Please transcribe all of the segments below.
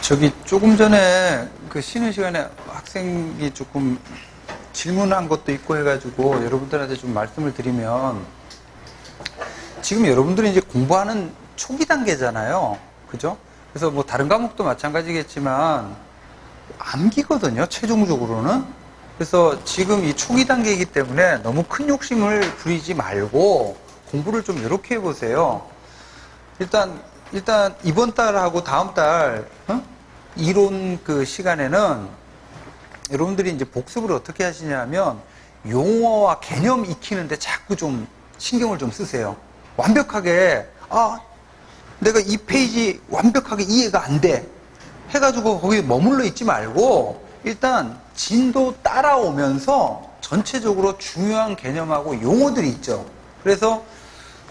저기 조금 전에 그 쉬는 시간에 학생이 조금 질문한 것도 있고 해가지고 여러분들한테 좀 말씀을 드리면, 지금 여러분들이 이제 공부하는 초기 단계잖아요. 그죠? 그래서 뭐 다른 과목도 마찬가지겠지만 암기거든요, 최종적으로는. 그래서 지금 이 초기 단계이기 때문에 너무 큰 욕심을 부리지 말고 공부를 좀 이렇게 해보세요. 일단 이번 달하고 다음 달 이론 그 시간에는 여러분들이 이제 복습을 어떻게 하시냐면, 용어와 개념 익히는데 자꾸 좀 신경을 좀 쓰세요. 완벽하게 내가 이 페이지 완벽하게 이해가 안 돼 해가지고 거기에 머물러 있지 말고, 일단 진도 따라오면서 전체적으로 중요한 개념하고 용어들이 있죠. 그래서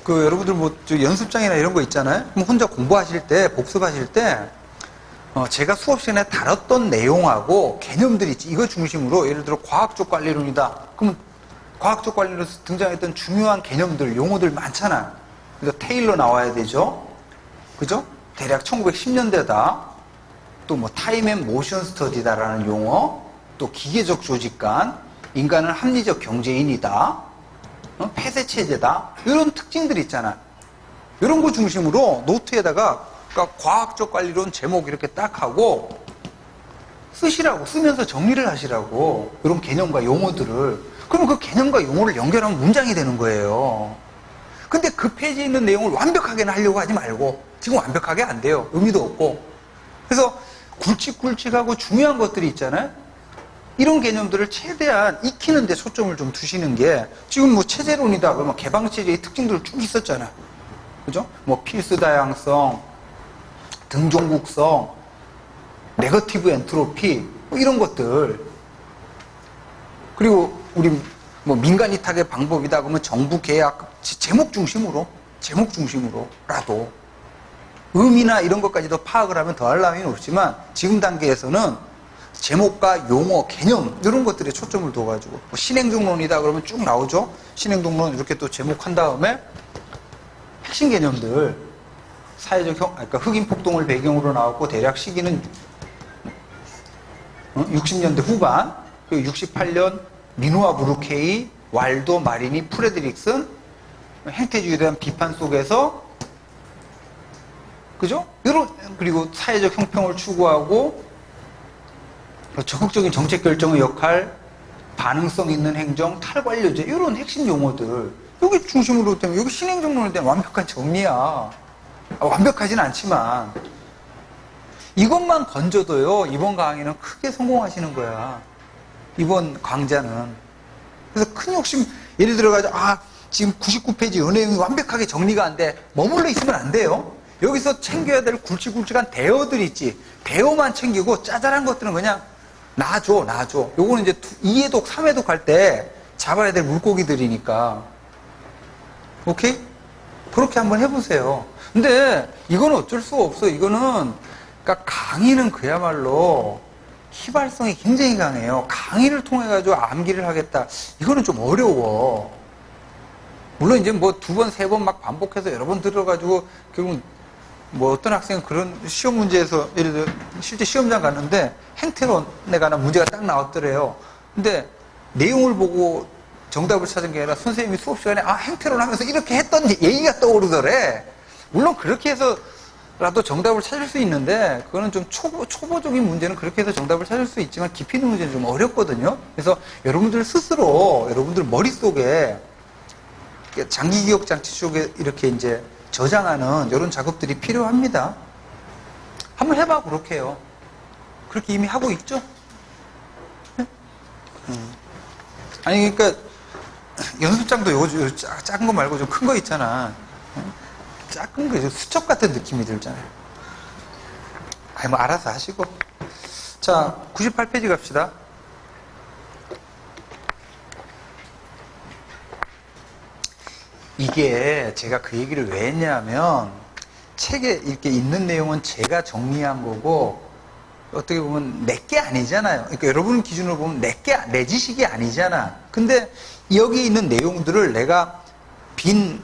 그 여러분들 뭐 연습장이나 이런 거 있잖아요. 그럼 혼자 공부하실 때, 복습하실 때 제가 수업 시간에 다뤘던 내용하고 개념들이 있지. 이거 중심으로, 예를 들어 과학적 관리론이다. 그러면 과학적 관리론에서 등장했던 중요한 개념들, 용어들 많잖아. 그래서 테일러 나와야 되죠. 그죠? 대략 1910년대다. 또 뭐 타임 앤 모션 스터디다라는 용어, 또 기계적 조직관, 인간은 합리적 경제인이다, 폐쇄 체제다, 이런 특징들이 있잖아. 이런 거 중심으로 노트에다가, 그러니까 과학적 관리론 제목 이렇게 딱 하고 쓰시라고, 쓰면서 정리를 하시라고, 이런 개념과 용어들을. 그럼 그 개념과 용어를 연결하면 문장이 되는 거예요. 근데 그 페이지에 있는 내용을 완벽하게는 하려고 하지 말고, 지금 완벽하게 안 돼요. 의미도 없고. 그래서 굵직굵직하고 중요한 것들이 있잖아요. 이런 개념들을 최대한 익히는 데 초점을 좀 두시는 게, 지금 뭐 체제론이다 그러면 개방체제의 특징들 쭉 있었잖아. 그죠? 뭐 필수 다양성, 등종국성, 네거티브 엔트로피, 뭐 이런 것들. 그리고 우리 뭐 민간 이탁의 방법이다 그러면 정부 계약, 제목 중심으로라도 의미나 이런 것까지도 파악을 하면 더할 나위는 없지만, 지금 단계에서는 제목과 용어, 개념 이런 것들에 초점을 둬가지고, 뭐 신행동론이다 그러면 쭉 나오죠. 신행동론 이렇게 또 제목한 다음에 핵심 개념들, 그러니까 흑인 폭동을 배경으로 나왔고, 대략 시기는 60년대 후반, 그리고 68년 민우와 브루케이, 왈도, 마리니, 프레드릭슨, 행태주의에 대한 비판 속에서, 그죠? 그리고 사회적 형평을 추구하고 적극적인 정책 결정의 역할, 반응성 있는 행정, 탈관료제, 이런 핵심 용어들, 여기 중심으로 되면, 여기 신행정론에 대한 완벽한 정리야. 완벽하진 않지만 이것만 건져도요, 이번 강의는 크게 성공하시는 거야. 이번 강좌는. 그래서 큰 욕심, 예를 들어가지고 지금 99페이지 요 내용이 완벽하게 정리가 안 돼, 머물러 있으면 안 돼요. 여기서 챙겨야 될 굵직굵직한 대어들이 있지. 대어만 챙기고 짜잘한 것들은 그냥 놔줘. 요거는 이제 2회독, 3회독 할 때 잡아야 될 물고기들이니까. 오케이? 그렇게 한번 해보세요. 근데 이거는 어쩔 수가 없어. 이거는, 그러니까 강의는 그야말로 희발성이 굉장히 강해요. 강의를 통해가지고 암기를 하겠다, 이거는 좀 어려워. 물론 이제 뭐 2번, 3번 막 반복해서 여러 번 들어가지고, 결국 뭐 어떤 학생은 그런 시험 문제에서, 예를 들어 실제 시험장 갔는데 행태론에 관한 문제가 딱 나왔더래요. 근데 내용을 보고 정답을 찾은 게 아니라 선생님이 수업 시간에 행태론 하면서 이렇게 했던 얘기가 떠오르더래. 물론 그렇게 해서라도 정답을 찾을 수 있는데, 그거는 좀 초보적인 문제는 그렇게 해서 정답을 찾을 수 있지만, 깊이 있는 문제는 좀 어렵거든요. 그래서 여러분들 스스로 여러분들 머릿속에 장기 기억 장치 쪽에 이렇게 이제 저장하는 이런 작업들이 필요합니다. 한번 해봐. 그렇게 해요. 그렇게 이미 하고 있죠? 네? 아니, 그러니까 연습장도 요거 작은 거 말고 좀 큰 거 있잖아. 작은 거 수첩 같은 느낌이 들잖아요. 뭐 알아서 하시고. 자, 98페이지 갑시다. 이게 제가 그 얘기를 왜 했냐면, 책에 이렇게 있는 내용은 제가 정리한 거고, 어떻게 보면 내게 아니잖아요. 그러니까 여러분 기준으로 보면 내 지식이 아니잖아. 근데 여기 있는 내용들을 내가 빈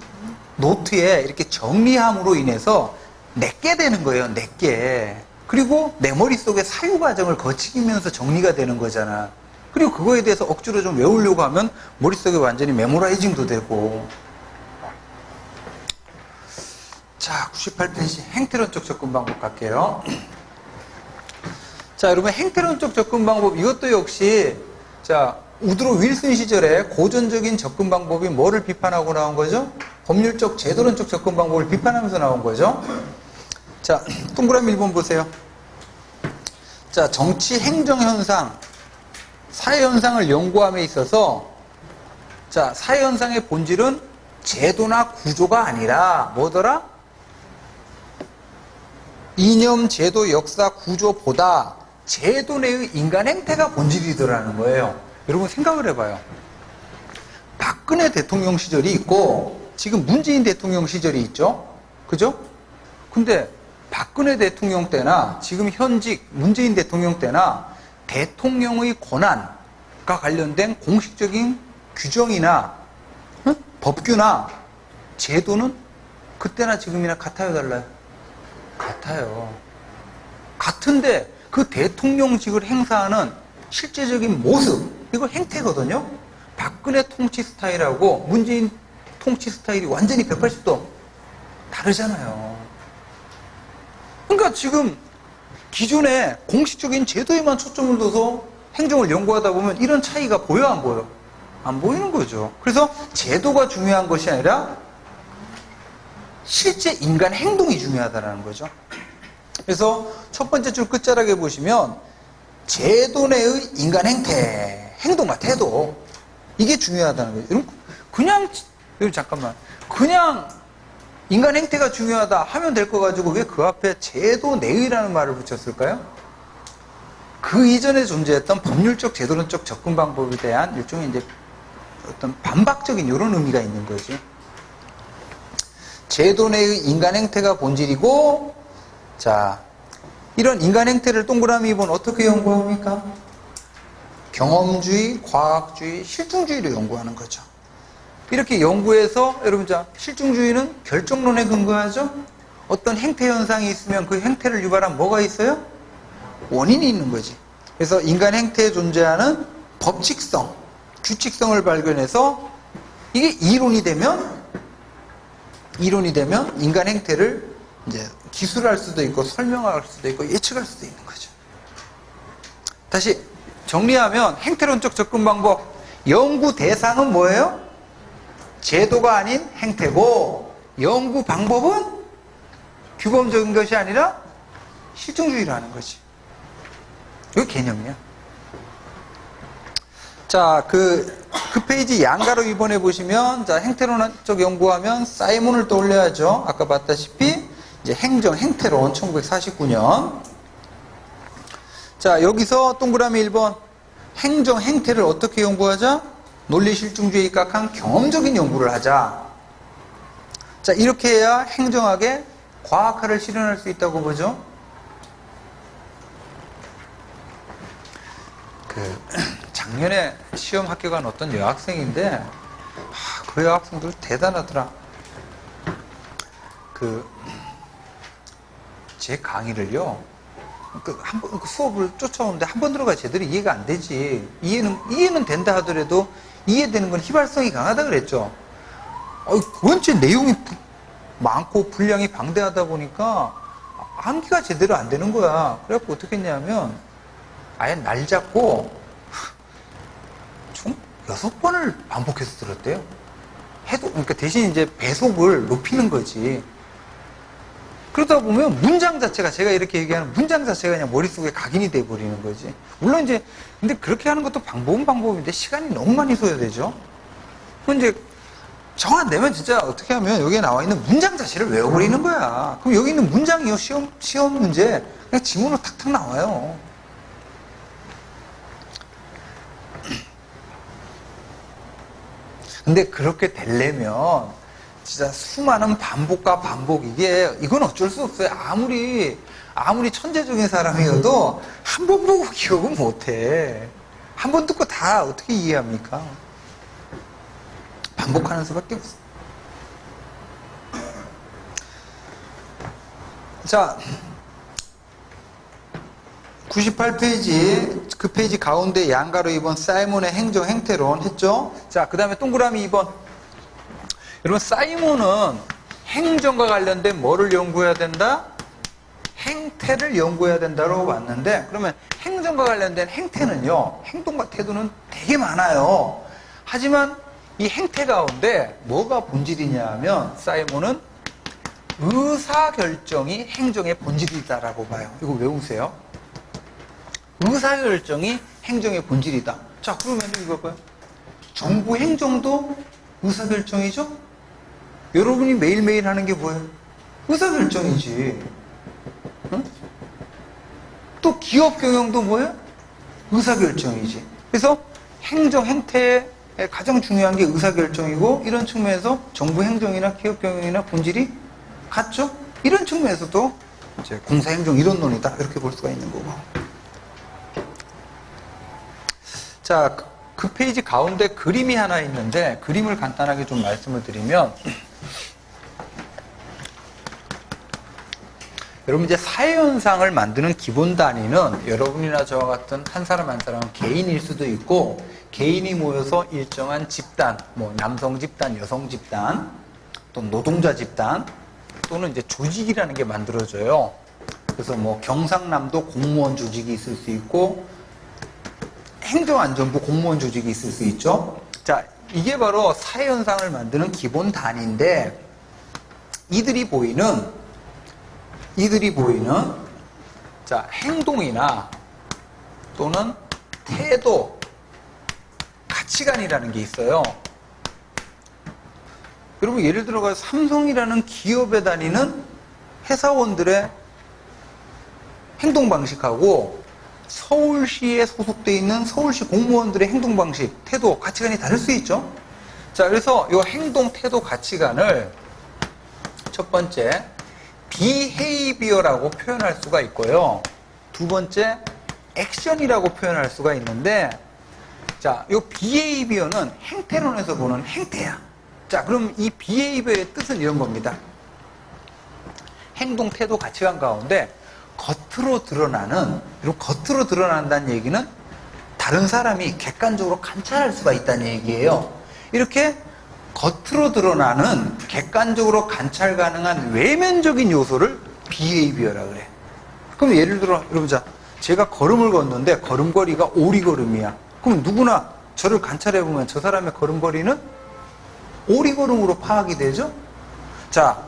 노트에 이렇게 정리함으로 인해서 내게 되는 거예요. 내게. 그리고 내 머릿속에 사유 과정을 거치면서 정리가 되는 거잖아. 그리고 그거에 대해서 억지로 좀 외우려고 하면 머릿속에 완전히 메모라이징도 되고. 자, 98페이지 행태론적 접근 방법 갈게요. 자, 여러분 행태론적 접근 방법 이것도 역시 자, 우드로 윌슨 시절에 고전적인 접근 방법이 뭐를 비판하고 나온 거죠? 법률적 제도론적 접근 방법을 비판하면서 나온 거죠. 자, 동그라미 1번 보세요. 자, 정치 행정 현상, 사회 현상을 연구함에 있어서 자, 사회 현상의 본질은 제도나 구조가 아니라 뭐더라? 이념, 제도, 역사, 구조보다 제도 내의 인간 행태가 본질이더라는 거예요. 여러분 생각을 해봐요. 박근혜 대통령 시절이 있고 지금 문재인 대통령 시절이 있죠. 그죠? 근데 박근혜 대통령 때나 지금 현직 문재인 대통령 때나 대통령의 권한과 관련된 공식적인 규정이나 법규나 제도는 그때나 지금이나 같아요, 달라요? 같아요. 같은데 그 대통령직을 행사하는 실제적인 모습, 이거 행태거든요. 박근혜 통치 스타일하고 문재인 통치 스타일이 완전히 180도 다르잖아요. 그러니까 지금 기존에 공식적인 제도에만 초점을 둬서 행정을 연구하다 보면 이런 차이가 보여, 안 보여? 안 보이는 거죠. 그래서 제도가 중요한 것이 아니라 실제 인간 행동이 중요하다는 거죠. 그래서 첫 번째 줄 끝자락에 보시면 제도 내의 인간 행태, 행동과 태도, 이게 중요하다는 거예요. 여러분 그냥 여러분 잠깐만 그냥 인간 행태가 중요하다 하면 될 거 가지고 왜 그 앞에 제도 내의라는 말을 붙였을까요? 그 이전에 존재했던 법률적 제도론적 접근 방법에 대한 일종의 이제 어떤 반박적인 이런 의미가 있는 거죠. 제도 내의 인간 행태가 본질이고, 자, 이런 인간 행태를 동그라미 2번 어떻게 연구합니까? 경험주의, 과학주의, 실증주의로 연구하는 거죠. 이렇게 연구해서 여러분 자 실증주의는 결정론에 근거하죠. 어떤 행태 현상이 있으면 그 행태를 유발한 뭐가 있어요? 원인이 있는 거지. 그래서 인간 행태에 존재하는 법칙성, 규칙성을 발견해서 이게 이론이 되면 인간 행태를 이제 기술할 수도 있고 설명할 수도 있고 예측할 수도 있는 거죠. 다시 정리하면 행태론적 접근 방법, 연구 대상은 뭐예요? 제도가 아닌 행태고, 연구 방법은 규범적인 것이 아니라 실증주의라는 거지. 이거 개념이야. 자, 그 페이지 양가로 2번에 보시면, 자, 행태론적 연구하면 사이몬을 떠올려야죠. 아까 봤다시피, 이제 행태론 1949년. 자, 여기서 동그라미 1번, 행태를 어떻게 연구하자? 논리 실증주의에 입각한 경험적인 연구를 하자. 자, 이렇게 해야 행정학의 과학화를 실현할 수 있다고 보죠. 작년에 시험 합격한 어떤 여학생인데, 그 여학생들 대단하더라. 제 강의를요, 수업을 쫓아오는데 한 번 들어가 제대로 이해가 안 되지. 이해는 된다 하더라도 이해되는 건 휘발성이 강하다 그랬죠. 원체 내용이 많고 분량이 방대하다 보니까 암기가 제대로 안 되는 거야. 그래갖고 어떻게 했냐면 아예 날 잡고 총 6번을 반복해서 들었대요. 그러니까 대신 이제 배속을 높이는 거지. 그러다 보면 문장 자체가, 제가 이렇게 얘기하는 문장 자체가 그냥 머릿속에 각인이 돼버리는 거지. 물론 이제, 근데 그렇게 하는 것도 방법은 방법인데 시간이 너무 많이 소요되죠. 그럼 이제 정 안 되면 진짜 어떻게 하면 여기에 나와 있는 문장 자체를 외워버리는 거야. 그럼 여기 있는 문장이요, 시험 문제, 그냥 지문으로 탁탁 나와요. 근데 그렇게 되려면 진짜 수많은 반복과 반복, 이건 어쩔 수 없어요. 아무리 천재적인 사람이어도 한 번 보고 기억은 못해. 한 번 듣고 다 어떻게 이해합니까? 반복하는 수밖에 없어. 자, 98페이지 그 페이지 가운데 양가로 2번 사이몬의 행정 행태론 했죠. 자, 그 다음에 동그라미 2번. 여러분 사이몬은 행정과 관련된 뭐를 연구해야 된다? 행태를 연구해야 된다고 봤는데, 그러면 행정과 관련된 행태는요, 행동과 태도는 되게 많아요. 하지만 이 행태 가운데 뭐가 본질이냐 하면 사이몬은 의사결정이 행정의 본질이다라고 봐요. 이거 외우세요. 의사결정이 행정의 본질이다. 자, 그러면 이거 봐요. 정부 행정도 의사결정이죠? 여러분이 매일매일 하는 게 뭐예요? 의사결정이지. 응? 또 기업 경영도 뭐예요? 의사결정이지. 그래서 행정 행태에 가장 중요한 게 의사결정이고, 이런 측면에서 정부 행정이나 기업 경영이나 본질이 같죠? 이런 측면에서도 이제 공사행정 이론론이다, 이렇게 볼 수가 있는 거고. 자, 그 페이지 가운데 그림이 하나 있는데, 그림을 간단하게 좀 말씀을 드리면, 여러분 이제 사회현상을 만드는 기본 단위는 여러분이나 저와 같은 한 사람 한 사람은 개인일 수도 있고, 개인이 모여서 일정한 집단, 뭐 남성 집단, 여성 집단, 또 노동자 집단, 또는 이제 조직이라는 게 만들어져요. 그래서 뭐 경상남도 공무원 조직이 있을 수 있고, 행정안전부 공무원 조직이 있을 수 있죠. 자, 이게 바로 사회현상을 만드는 기본 단위인데, 이들이 보이는 자, 행동이나 또는 태도, 가치관이라는 게 있어요. 여러분 예를 들어서 삼성이라는 기업에 다니는 회사원들의 행동 방식하고 서울시에 소속되어 있는 서울시 공무원들의 행동 방식, 태도, 가치관이 다를 수 있죠. 자, 그래서 이 행동, 태도, 가치관을 첫 번째 behavior라고 표현할 수가 있고요. 두 번째 action이라고 표현할 수가 있는데, 자, 이 behavior는 행태론에서 보는 행태야. 자, 그럼 이 behavior의 뜻은 이런 겁니다. 행동, 태도, 가치관 가운데 겉으로 드러난다는 얘기는 다른 사람이 객관적으로 관찰할 수가 있다는 얘기예요. 이렇게 겉으로 드러나는 객관적으로 관찰 가능한 외면적인 요소를 behavior라고 그래. 그럼 예를 들어, 여러분, 자, 제가 걸음을 걷는데 걸음걸이가 오리걸음이야. 그럼 누구나 저를 관찰해보면 저 사람의 걸음걸이는 오리걸음으로 파악이 되죠? 자,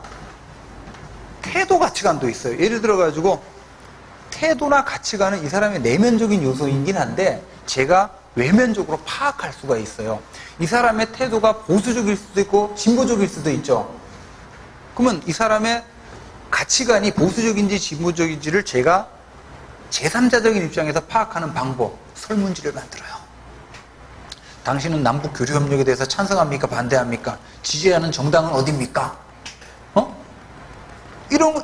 태도 가치관도 있어요. 예를 들어가지고, 태도나 가치관은 이 사람의 내면적인 요소이긴 한데, 제가 외면적으로 파악할 수가 있어요. 이 사람의 태도가 보수적일 수도 있고 진보적일 수도 있죠. 그러면 이 사람의 가치관이 보수적인지 진보적인지를 제가 제3자적인 입장에서 파악하는 방법, 설문지를 만들어요. 당신은 남북 교류 협력에 대해서 찬성합니까? 반대합니까? 지지하는 정당은 어디입니까?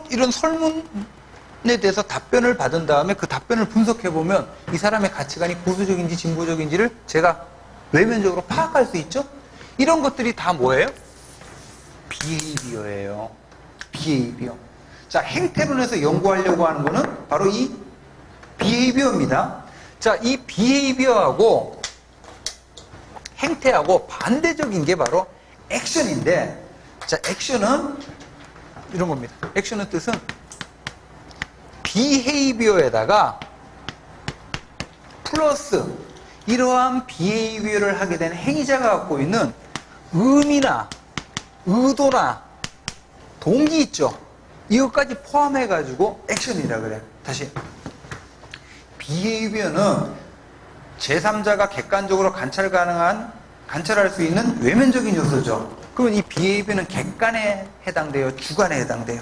이런 설문에 대해서 답변을 받은 다음에 그 답변을 분석해보면 이 사람의 가치관이 보수적인지 진보적인지를 제가 외면적으로 파악할 수 있죠? 이런 것들이 다 뭐예요? behavior예요. behavior. 자, 행태론에서 연구하려고 하는 거는 바로 이 behavior입니다. 자, 이 behavior하고 행태하고 반대적인 게 바로 action인데, 자, action은 이런 겁니다. action의 뜻은 behavior에다가 플러스 이러한 behavior를 하게 된 행위자가 갖고 있는 의미나 의도나 동기 있죠. 이것까지 포함해가지고 액션이라 그래요. 다시, behavior는 제3자가 객관적으로 관찰할 수 있는 외면적인 요소죠. 그러면 이 behavior는 객관에 해당돼요? 주관에 해당돼요?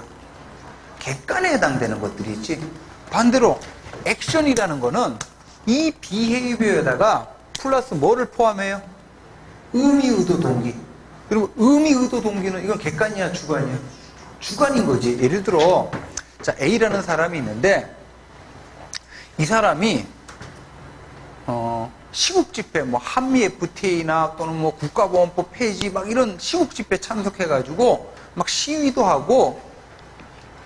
객관에 해당되는 것들이 있지. 반대로 액션이라는 거는 이 behavior에다가 플러스 뭐를 포함해요? 의미, 의도, 동기. 그리고 의미, 의도, 동기는 이건 객관이야, 주관이야? 주관인 거지. 예를 들어, 자, A라는 사람이 있는데, 이 사람이 시국 집회, 뭐 한미 FTA나 또는 뭐 국가보안법 폐지 막 이런 시국 집회 참석해가지고 막 시위도 하고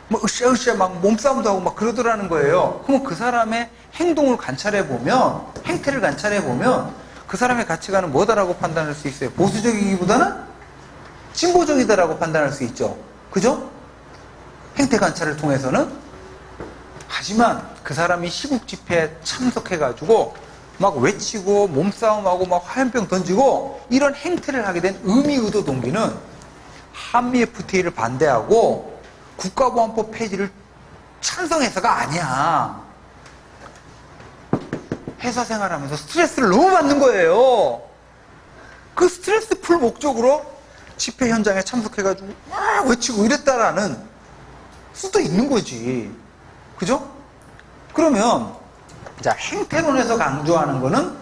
뭐 으쌰으쌰 막 몸싸움도 하고 막 그러더라는 거예요. 그러면 그 사람의 행동을 관찰해 보면, 행태를 관찰해 보면 그 사람의 가치관은 뭐다라고 판단할 수 있어요. 보수적이기보다는 진보적이다라고 판단할 수 있죠. 그죠? 행태 관찰을 통해서는. 하지만 그 사람이 시국 집회에 참석해가지고 막 외치고 몸싸움하고 막 화염병 던지고 이런 행태를 하게 된 의미, 의도, 동기는 한미 FTA를 반대하고 국가보안법 폐지를 찬성해서가 아니야. 회사 생활하면서 스트레스를 너무 받는 거예요. 그 스트레스 풀 목적으로 집회 현장에 참석해가지고 막 외치고 이랬다라는 수도 있는 거지. 그죠? 그러면 자, 행태론에서 강조하는 거는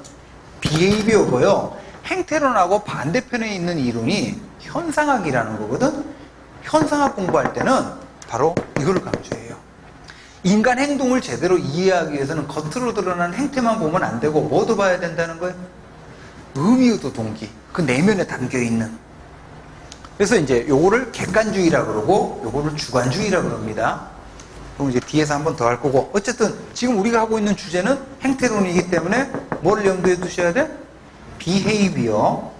비헤이비어고요. 행태론하고 반대편에 있는 이론이 현상학이라는 거거든. 현상학 공부할 때는 바로 이거를 강조해요. 인간 행동을 제대로 이해하기 위해서는 겉으로 드러나는 행태만 보면 안 되고 뭐도 봐야 된다는 거예요? 의미, 의도, 동기. 그 내면에 담겨 있는. 그래서 이제 요거를 객관주의라 그러고 요거를 주관주의라 그럽니다. 그럼 이제 뒤에서 한 번 더 할 거고, 어쨌든 지금 우리가 하고 있는 주제는 행태론이기 때문에 뭐를 염두에 두셔야 돼? 비헤이비어.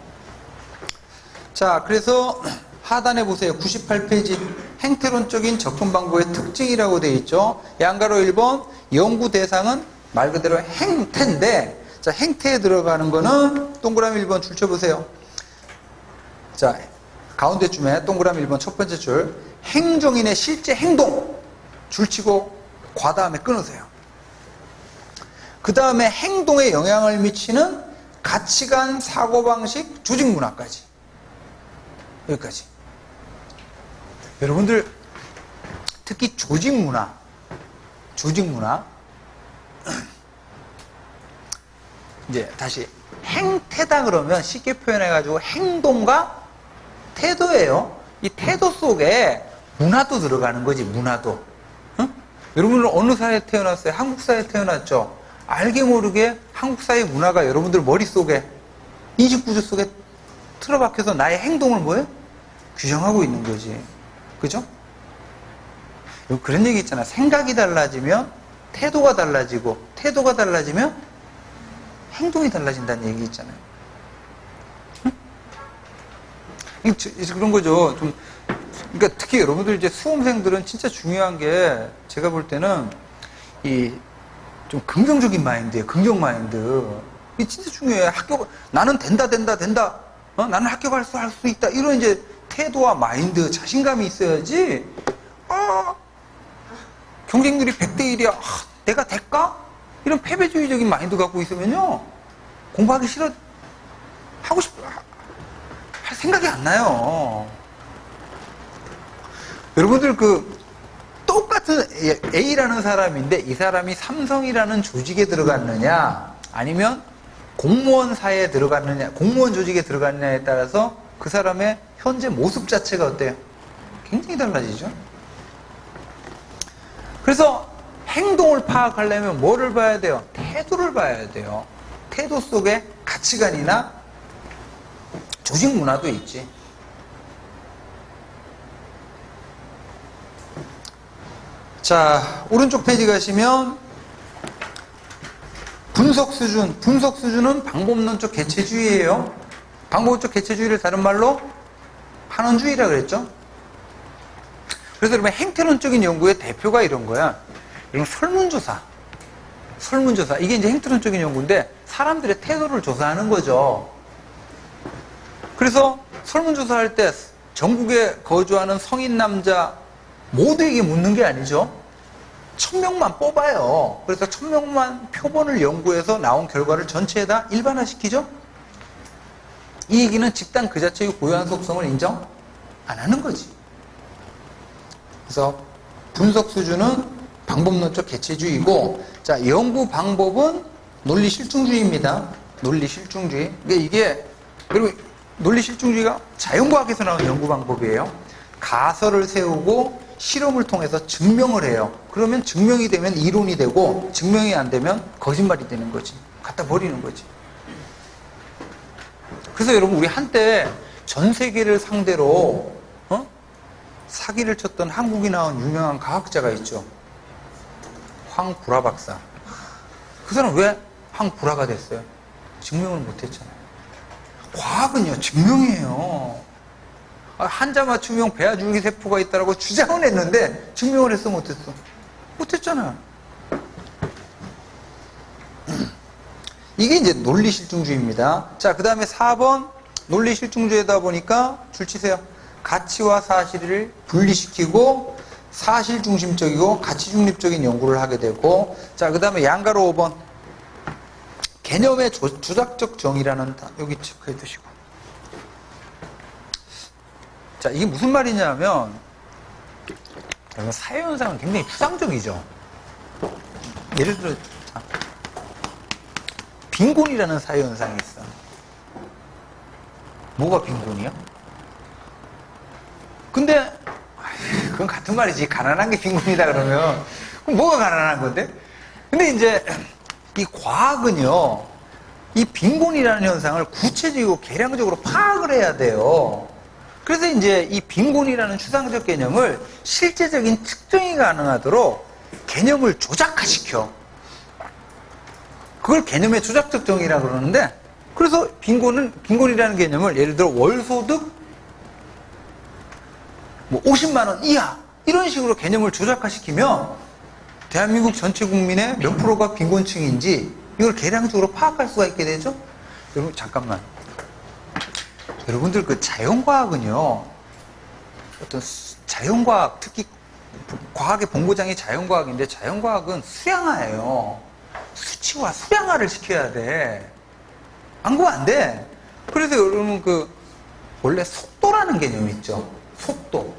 자, 그래서 하단에 보세요. 98페이지 행태론적인 접근 방법의 특징이라고 되어 있죠. 양가로 1번 연구 대상은 말 그대로 행태인데, 자, 행태에 들어가는 거는 동그라미 1번 줄 쳐보세요. 자, 가운데쯤에 동그라미 1번 첫 번째 줄, 행정인의 실제 행동 줄치고 과 다음에 끊으세요. 그 다음에 행동에 영향을 미치는 가치관, 사고방식, 조직문화까지. 여기까지. 여러분들 특히 조직문화 이제 다시 행태다 그러면 쉽게 표현해가지고 행동과 태도예요. 이 태도 속에 문화도 들어가는 거지. 문화도. 여러분들 어느 사회에 태어났어요? 한국 사회에 태어났죠? 알게 모르게 한국 사회 문화가 여러분들 머릿속에, 인식구조 속에 틀어박혀서 나의 행동을 뭐예요? 규정하고 있는 거지. 그죠? 그런 얘기 있잖아. 생각이 달라지면 태도가 달라지고, 태도가 달라지면 행동이 달라진다는 얘기 있잖아요. 응? 그런 거죠. 좀, 그러니까 특히 여러분들 이제 수험생들은 진짜 중요한 게, 제가 볼 때는 이 좀 긍정적인 마인드예요. 긍정 마인드. 이게 진짜 중요해요. 나는 된다. 나는 합격할 수 있다. 이런 이제 태도와 마인드, 자신감이 있어야지. 경쟁률이 100대 1이야. 내가 될까? 이런 패배주의적인 마인드 갖고 있으면요, 공부하기 싫어, 할 생각이 안 나요. 여러분들 똑같은 A라는 사람인데 이 사람이 삼성이라는 조직에 들어갔느냐 아니면 공무원 사회에 들어갔느냐, 공무원 조직에 들어갔느냐에 따라서 그 사람의 현재 모습 자체가 어때요? 굉장히 달라지죠. 그래서 행동을 파악하려면 뭐를 봐야 돼요? 태도를 봐야 돼요. 태도 속에 가치관이나 조직 문화도 있지. 자, 오른쪽 페이지 가시면 분석 수준은 방법론적 개체주의예요. 방법론적 개체주의를 다른 말로 한원주의라 그랬죠. 그래서 여러분 행태론적인 연구의 대표가 이런 거야. 이런 설문조사. 이게 이제 행태론적인 연구인데 사람들의 태도를 조사하는 거죠. 그래서 설문조사할 때 전국에 거주하는 성인 남자 모두에게 묻는 게 아니죠. 1000명만 뽑아요. 그래서 1000명만 표본을 연구해서 나온 결과를 전체에다 일반화시키죠. 이 얘기는 집단 그 자체의 고유한 속성을 인정 안 하는 거지. 그래서 분석 수준은 방법론적 개체주의고, 자, 연구 방법은 논리 실증주의입니다. 논리 실증주의. 그리고 논리 실증주의가 자연과학에서 나온 연구 방법이에요. 가설을 세우고 실험을 통해서 증명을 해요. 그러면 증명이 되면 이론이 되고, 증명이 안 되면 거짓말이 되는 거지. 갖다 버리는 거지. 그래서 여러분, 우리 한때 전 세계를 상대로 사기를 쳤던 한국이 나온 유명한 과학자가 있죠. 황불화 박사. 그 사람 왜 황불화가 됐어요? 증명을 못했잖아요. 과학은요, 증명이에요. 한자 맞춤형 배아줄기 세포가 있다라고 주장은 했는데 증명을 했어, 못했어? 못했잖아. 이게 이제 논리실증주의입니다. 자, 그 다음에 4번 논리실증주의다 보니까 줄 치세요. 가치와 사실을 분리시키고 사실 중심적이고 가치 중립적인 연구를 하게 되고, 자, 그 다음에 양가로 5번 개념의 주작적 정의라는 여기 체크해 두시고. 자, 이게 무슨 말이냐면 사회현상은 굉장히 추상적이죠. 예를 들어 빈곤이라는 사회현상이 있어. 뭐가 빈곤이야? 근데 그건 같은 말이지. 가난한 게 빈곤이다 그러면 그럼 뭐가 가난한 건데? 근데 이제 이 과학은요, 이 빈곤이라는 현상을 구체적이고 계량적으로 파악을 해야 돼요. 그래서 이제 이 빈곤이라는 추상적 개념을 실제적인 측정이 가능하도록 개념을 조작화시켜. 그걸 개념의 조작적 정의라고 그러는데, 그래서 빈곤이라는 개념을 예를 들어 월소득 뭐 50만 원 이하 이런 식으로 개념을 조작화시키면 대한민국 전체 국민의 몇 프로가 빈곤층인지 이걸 계량적으로 파악할 수가 있게 되죠. 여러분 잠깐만, 여러분들 그 자연과학은요, 어떤 자연과학, 특히 과학의 본고장이 자연과학인데 자연과학은 수량화예요. 수치화, 수량화를 시켜야 돼. 안 그러면 안 돼. 그래서 여러분 원래 속도라는 개념이 있죠. 속도.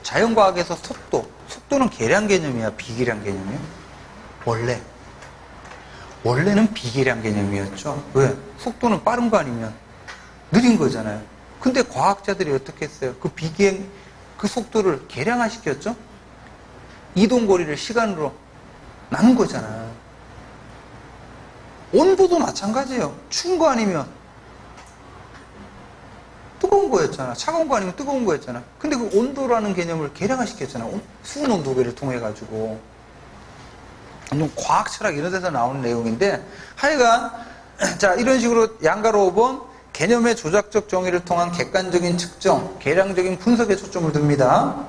자연과학에서 속도는 계량 개념이야, 비계량 개념이야? 원래는 비계량 개념이었죠. 왜? 속도는 빠른 거 아니면 느린 거잖아요. 근데 과학자들이 어떻게 했어요? 그 속도를 계량화 시켰죠? 이동거리를 시간으로 나눈 거잖아. 온도도 마찬가지예요. 추운 거 아니면 뜨거운 거였잖아. 차가운 거 아니면 뜨거운 거였잖아. 근데 그 온도라는 개념을 계량화 시켰잖아. 수은 온도계를 통해 가지고. 과학 철학 이런 데서 나오는 내용인데, 하여간 자, 이런 식으로 양가로 5번 개념의 조작적 정의를 통한 객관적인 측정, 계량적인 분석에 초점을 둡니다.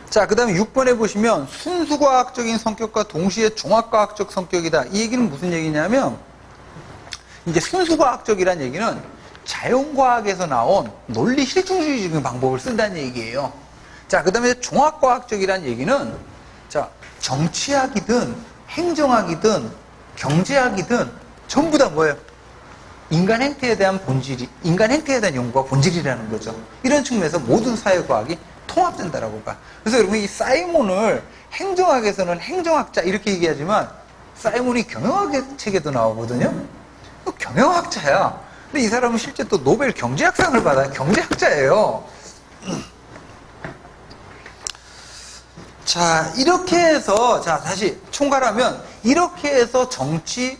자, 그 다음에 6번에 보시면 순수과학적인 성격과 동시에 종합과학적 성격이다. 이 얘기는 무슨 얘기냐면, 이제 순수과학적이란 얘기는 자연과학에서 나온 논리 실증주의적인 방법을 쓴다는 얘기예요. 자, 그 다음에 종합과학적이란 얘기는, 자, 정치학이든 행정학이든 경제학이든 전부 다 뭐예요? 인간 행태에 대한 연구가 본질이라는 거죠. 이런 측면에서 모든 사회과학이 통합된다라고 봐. 그래서 여러분, 이 사이몬을 행정학에서는 행정학자 이렇게 얘기하지만 사이몬이 경영학 책에도 나오거든요. 경영학자야. 근데 이 사람은 실제 또 노벨 경제학상을 받아요. 경제학자예요. 자, 이렇게 해서, 자, 다시 총괄하면, 이렇게 해서 정치,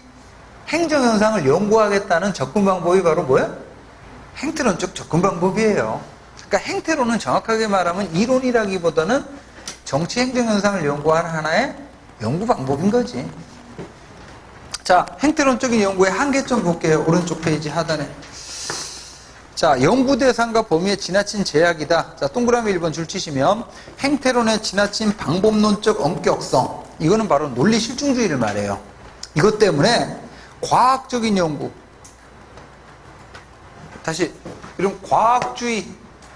행정현상을 연구하겠다는 접근 방법이 바로 뭐예요? 행태론적 접근 방법이에요. 그러니까 행태론은 정확하게 말하면 이론이라기보다는 정치, 행정현상을 연구하는 하나의 연구 방법인 거지. 자, 행태론적인 연구의 한계점 볼게요. 오른쪽 페이지 하단에. 자, 연구 대상과 범위의 지나친 제약이다. 자, 동그라미 1번 줄 치시면 행태론의 지나친 방법론적 엄격성. 이거는 바로 논리 실증주의를 말해요. 이것 때문에 과학적인 연구. 다시, 이런 과학주의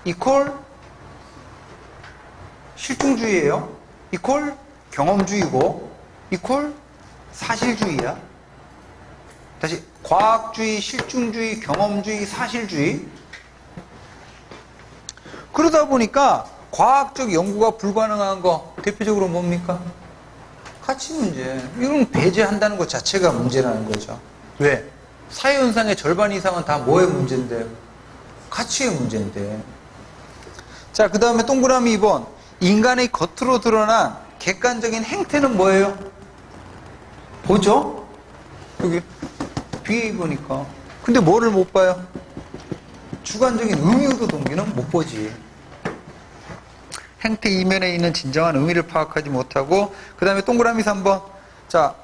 이퀄 실증주의예요. 이퀄 경험주의고 이퀄 사실주의야. 다시, 과학주의, 실증주의, 경험주의, 사실주의. 그러다 보니까 과학적 연구가 불가능한 거 대표적으로 뭡니까? 가치 문제. 이건 배제한다는 것 자체가 문제라는 거죠. 왜? 사회현상의 절반 이상은 다 뭐의 문제인데? 가치의 문제인데. 자, 그 다음에 동그라미 2번. 인간의 겉으로 드러난 객관적인 행태는 뭐예요? 보죠? 여기 뒤에 보니까. 근데 뭐를 못 봐요? 주관적인 의미도 동기는 못 보지. 행태 이면에 있는 진정한 의미를 파악하지 못하고, 그 다음에 동그라미 3번. 자,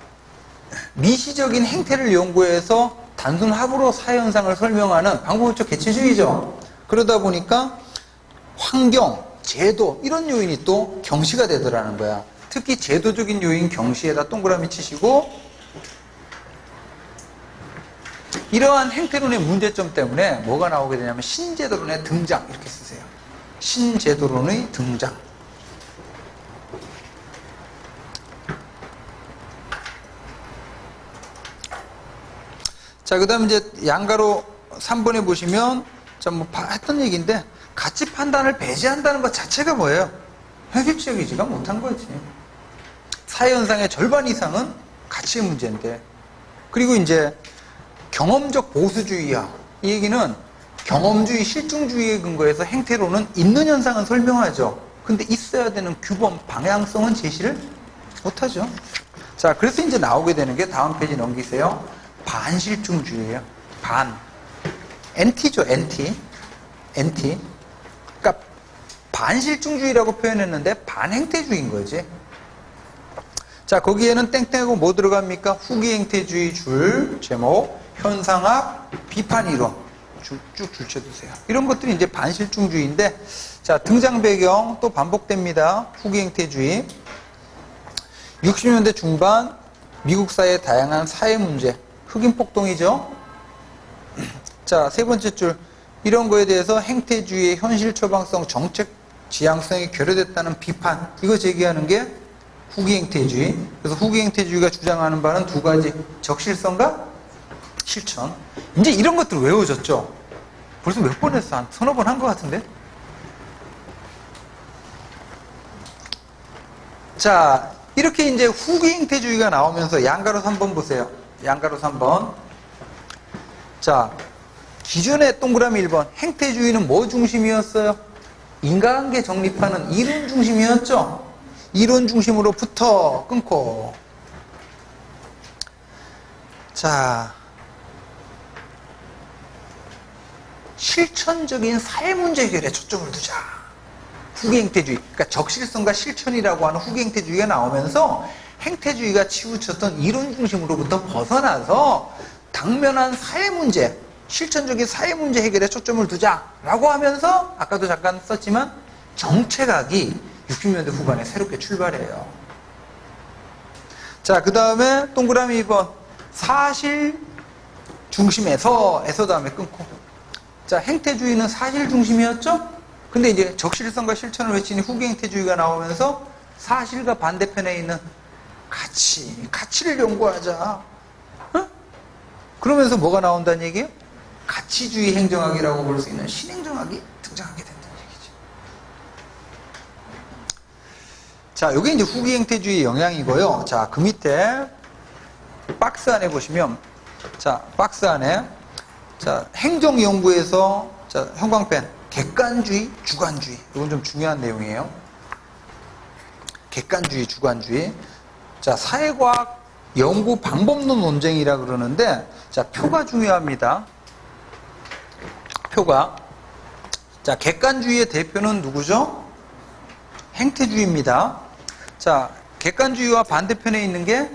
미시적인 행태를 연구해서 단순 합으로 사회현상을 설명하는 방법적 개체주의죠. 그러다 보니까 환경, 제도 이런 요인이 또 경시가 되더라는 거야. 특히 제도적인 요인 경시에다 동그라미 치시고, 이러한 행태론의 문제점 때문에 뭐가 나오게 되냐면 신제도론의 등장 이렇게 쓰세요. 신제도론의 등장. 자, 그 다음에 이제 양가로 3번에 보시면, 자, 뭐, 했던 얘기인데, 가치 판단을 배제한다는 것 자체가 뭐예요? 현실적이지가 못한 거지. 사회현상의 절반 이상은 가치의 문제인데. 그리고 이제, 경험적 보수주의야. 이 얘기는 경험주의, 실증주의에 근거해서 행태로는 있는 현상은 설명하죠. 근데 있어야 되는 규범, 방향성은 제시를 못하죠. 자, 그래서 이제 나오게 되는 게 다음 페이지 넘기세요. 반실증주의예요. 반. NT죠, NT. NT. 그러니까 반실증주의라고 표현했는데 반행태주의인 거지. 자, 거기에는 땡땡하고 뭐 들어갑니까? 후기행태주의 줄, 제목, 현상학, 비판이론. 쭉 줄쳐두세요. 이런 것들이 이제 반실증주의인데, 자, 등장 배경 또 반복됩니다. 후기행태주의. 60년대 중반 미국 사회의 다양한 사회 문제. 흑인 폭동이죠. 자, 세 번째 줄. 이런 거에 대해서 행태주의의 현실 처방성, 정책 지향성이 결여됐다는 비판. 이거 제기하는 게 후기행태주의. 그래서 후기행태주의가 주장하는 바는 두 가지. 적실성과 실천. 이제 이런 것들 외워졌죠? 벌써 몇 번 했어? 한 서너 번 한 것 같은데? 자, 이렇게 이제 후기행태주의가 나오면서 양가로 3번 보세요. 양가로 3번. 자, 기존의 동그라미 1번. 행태주의는 뭐 중심이었어요? 인과관계 정립하는 이론 중심이었죠? 이론 중심으로부터 끊고. 자, 실천적인 사회문제 해결에 초점을 두자. 후기행태주의. 그러니까 적실성과 실천이라고 하는 후기행태주의가 나오면서 행태주의가 치우쳤던 이론 중심으로부터 벗어나서 당면한 사회문제, 실천적인 사회문제 해결에 초점을 두자라고 하면서 아까도 잠깐 썼지만 정책학이 60년대 후반에 새롭게 출발해요. 자, 그 다음에 동그라미 2번. 사실 중심에서 다음에 끊고. 자, 행태주의는 사실 중심이었죠? 근데 이제 적실성과 실천을 외치는 후기행태주의가 나오면서 사실과 반대편에 있는 가치를 연구하자. 어? 그러면서 뭐가 나온다는 얘기예요? 가치주의 행정학이라고 볼 수 있는 신행정학이 등장하게 된다는 얘기죠. 자, 이게 이제 후기행태주의 영향이고요. 자, 그 밑에 박스 안에 보시면, 자, 박스 안에, 자, 행정연구에서, 자, 형광펜, 객관주의, 주관주의. 이건 좀 중요한 내용이에요. 객관주의, 주관주의. 자, 사회과학 연구 방법론 논쟁이라 그러는데, 자, 표가 중요합니다. 표가. 자, 객관주의의 대표는 누구죠? 행태주의입니다. 자, 객관주의와 반대편에 있는 게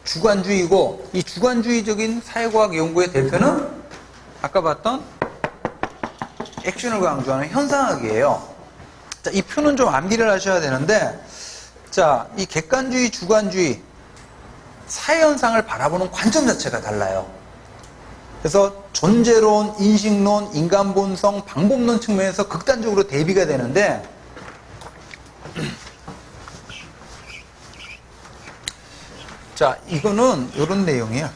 주관주의고, 이 주관주의적인 사회과학 연구의 대표는 아까 봤던 액션을 강조하는 현상학이에요. 자, 이 표는 좀 암기를 하셔야 되는데, 자, 이 객관주의, 주관주의, 사회현상을 바라보는 관점 자체가 달라요. 그래서 존재론, 인식론, 인간본성, 방법론 측면에서 극단적으로 대비가 되는데, 자, 이거는 이런 내용이야.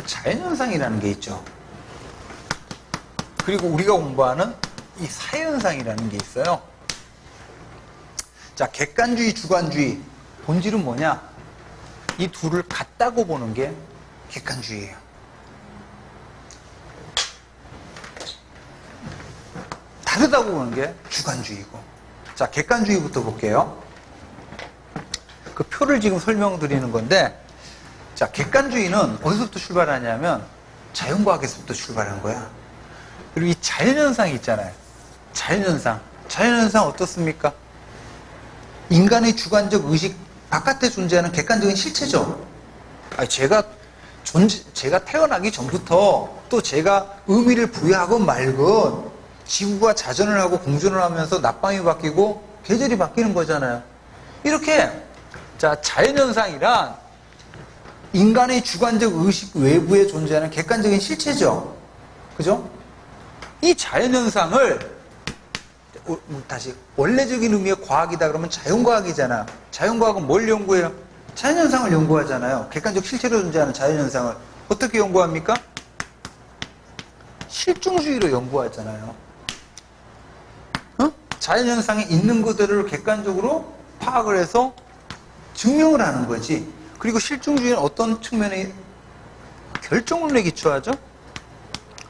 자연현상이라는 게 있죠. 그리고 우리가 공부하는 이 사회현상이라는 게 있어요. 자, 객관주의, 주관주의. 본질은 뭐냐? 이 둘을 같다고 보는 게 객관주의예요. 다르다고 보는 게 주관주의고. 자, 객관주의부터 볼게요. 그 표를 지금 설명드리는 건데, 자, 객관주의는 어디서부터 출발하냐면 자연과학에서부터 출발한 거야. 그리고 이 자연현상이 있잖아요. 자연현상. 자연현상 어떻습니까? 인간의 주관적 의식 바깥에 존재하는 객관적인 실체죠. 아니, 제가 태어나기 전부터 또 제가 의미를 부여하건 말건 지구가 자전을 하고 공전을 하면서 낮밤이 바뀌고 계절이 바뀌는 거잖아요. 이렇게 자, 자연현상이란 인간의 주관적 의식 외부에 존재하는 객관적인 실체죠. 그죠? 이 자연현상을 다시 원래적인 의미의 과학이다 그러면 자연과학이잖아. 자연과학은 뭘 연구해요? 자연현상을 연구하잖아요. 객관적 실체로 존재하는 자연현상을 어떻게 연구합니까? 실증주의로 연구하잖아요. 자연현상이 있는 그대로를 객관적으로 파악을 해서 증명을 하는 거지. 그리고 실증주의는 어떤 측면에 결정론에 기초하죠?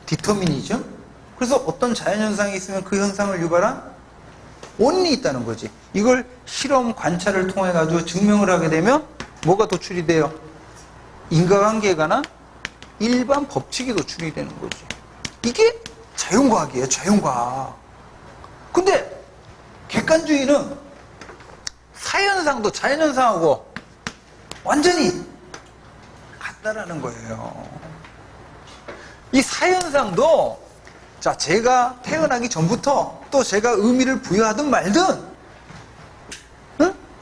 디터미니즘. 그래서 어떤 자연현상이 있으면 그 현상을 유발한 원인이 있다는 거지. 이걸 실험, 관찰을 통해 가지고 증명을 하게 되면 뭐가 도출이 돼요? 인과관계에 관한 일반 법칙이 도출이 되는 거지. 이게 자연과학이에요. 자연과학. 근데 객관주의는 사현상도 자연현상하고 완전히 같다라는 거예요. 이 사현상도 자, 제가 태어나기 전부터 또 제가 의미를 부여하든 말든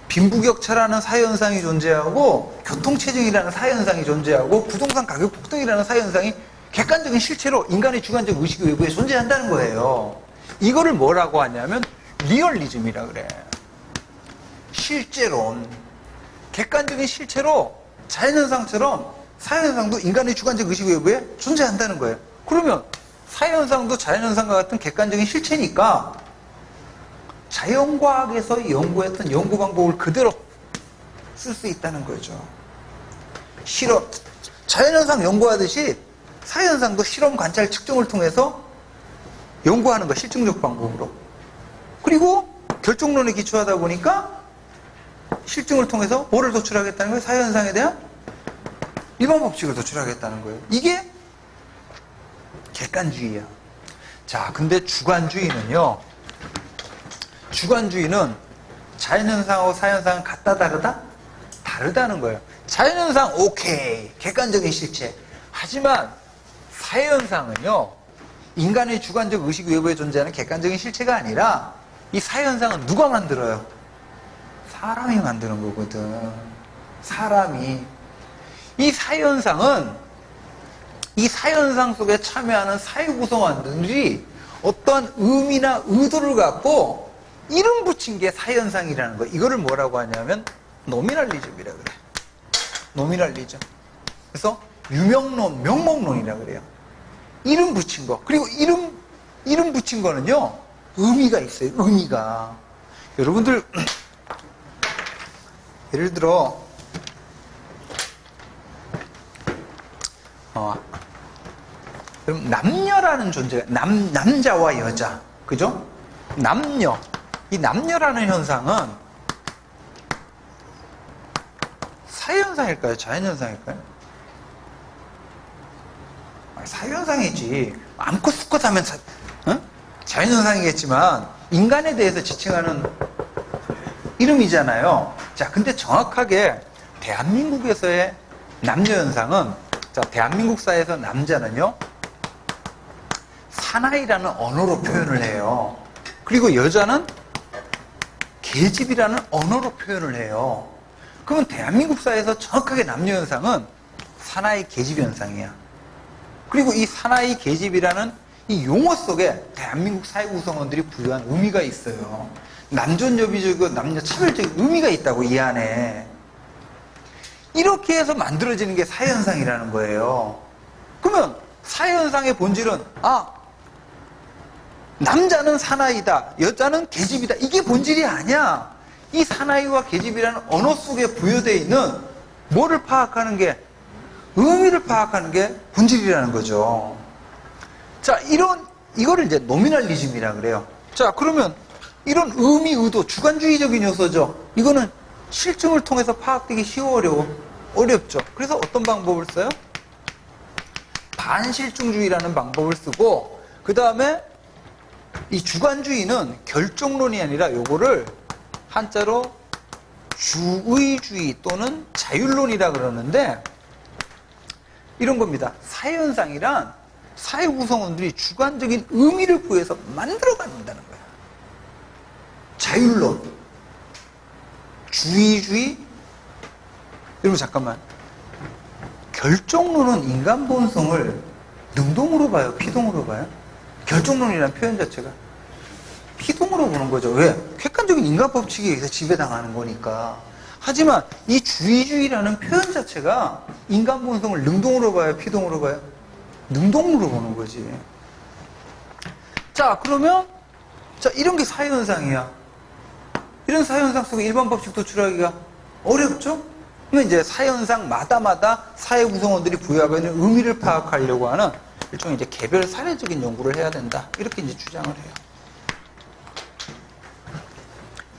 빈부격차라는 사현상이 존재하고 교통체증이라는 사현상이 존재하고 부동산 가격 폭등이라는 사현상이 객관적인 실체로 인간의 주관적 의식 외부에 존재한다는 거예요. 이거를 뭐라고 하냐면 리얼리즘이라 그래. 실제론. 객관적인 실체로 자연현상처럼 사현상도 인간의 주관적 의식 외부에 존재한다는 거예요. 그러면 사현상도 자연현상과 같은 객관적인 실체니까 자연과학에서 연구했던 연구 방법을 그대로 쓸 수 있다는 거죠. 실험, 자연현상 연구하듯이 사현상도 실험, 관찰, 측정을 통해서 연구하는 거, 실증적 방법으로. 그리고 결정론에 기초하다 보니까 실증을 통해서 뭐를 도출하겠다는 거예요? 사현상에 대한 일반 법칙을 도출하겠다는 거예요. 이게 객관주의야. 자, 근데 주관주의는요. 주관주의는 자연현상하고 사현상은 같다 다르다? 다르다는 거예요. 자연현상 오케이. 객관적인 실체. 하지만 사현상은요. 인간의 주관적 의식 외부에 존재하는 객관적인 실체가 아니라 이 사현상은 누가 만들어요? 사람이 만드는 거거든. 사람이. 이 사현상은 이 사현상 속에 참여하는 사회구성원들이 어떤 의미나 의도를 갖고 이름 붙인 게 사현상이라는 거. 이거를 뭐라고 하냐면 노미널리즘이라 그래. 노미널리즘. 그래서 유명론, 명목론이라 그래요. 이름 붙인 거. 그리고 이름 붙인 거는요. 의미가 있어요. 의미가. 여러분들 예를 들어 그럼 남녀라는 존재가 남자와 여자, 그죠? 남녀. 이 남녀라는 현상은 사현상일까요? 자연현상일까요? 사현상이지. 암컷 수컷 하면 자연현상이겠지만 인간에 대해서 지칭하는 이름이잖아요. 자, 근데 정확하게 대한민국에서의 남녀현상은 자, 대한민국 사회에서 남자는요 사나이라는 언어로 표현을 해요. 그리고 여자는 계집이라는 언어로 표현을 해요. 그러면 대한민국 사회에서 정확하게 남녀현상은 사나이 계집 현상이야. 그리고 이 사나이 계집이라는 이 용어 속에 대한민국 사회 구성원들이 부여한 의미가 있어요. 남존여비적이고 남녀 차별적인 의미가 있다고 이 안에. 이렇게 해서 만들어지는 게 사회현상이라는 거예요. 그러면 사회현상의 본질은 남자는 사나이다, 여자는 계집이다. 이게 본질이 아니야. 이 사나이와 계집이라는 언어 속에 부여되어 있는 뭐를 파악하는 게 의미를 파악하는 게 본질이라는 거죠. 자, 이거를 이제 노미널리즘이라 그래요. 자, 그러면 이런 의미, 의도, 주관주의적인 요소죠. 이거는 실증을 통해서 파악되기 쉬워, 어려워? 어렵죠. 그래서 어떤 방법을 써요? 반실증주의라는 방법을 쓰고, 그 다음에 이 주관주의는 결정론이 아니라 요거를 한자로 주의주의 또는 자율론이라 그러는데, 이런 겁니다. 사회현상이란 사회 구성원들이 주관적인 의미를 구해서 만들어간다는 거예요. 자율론, 주의주의. 여러분 잠깐만, 결정론은 인간 본성을 능동으로 봐요, 피동으로 봐요? 결정론이라는 표현 자체가 피동으로 보는 거죠. 왜? 객관적인 인간 법칙에 의해서 지배당하는 거니까. 하지만 이 주의주의라는 표현 자체가 인간 본성을 능동으로 봐요, 피동으로 봐요? 능동으로 보는 거지. 자, 그러면 자, 이런 게 사회현상이야. 이런 사회현상 속에 일반 법칙 도출하기가 어렵죠? 그러면 이제 사회현상마다마다 사회 구성원들이 부여하고 있는 의미를 파악하려고 하는 일종의 이제 개별 사례적인 연구를 해야 된다. 이렇게 이제 주장을 해요.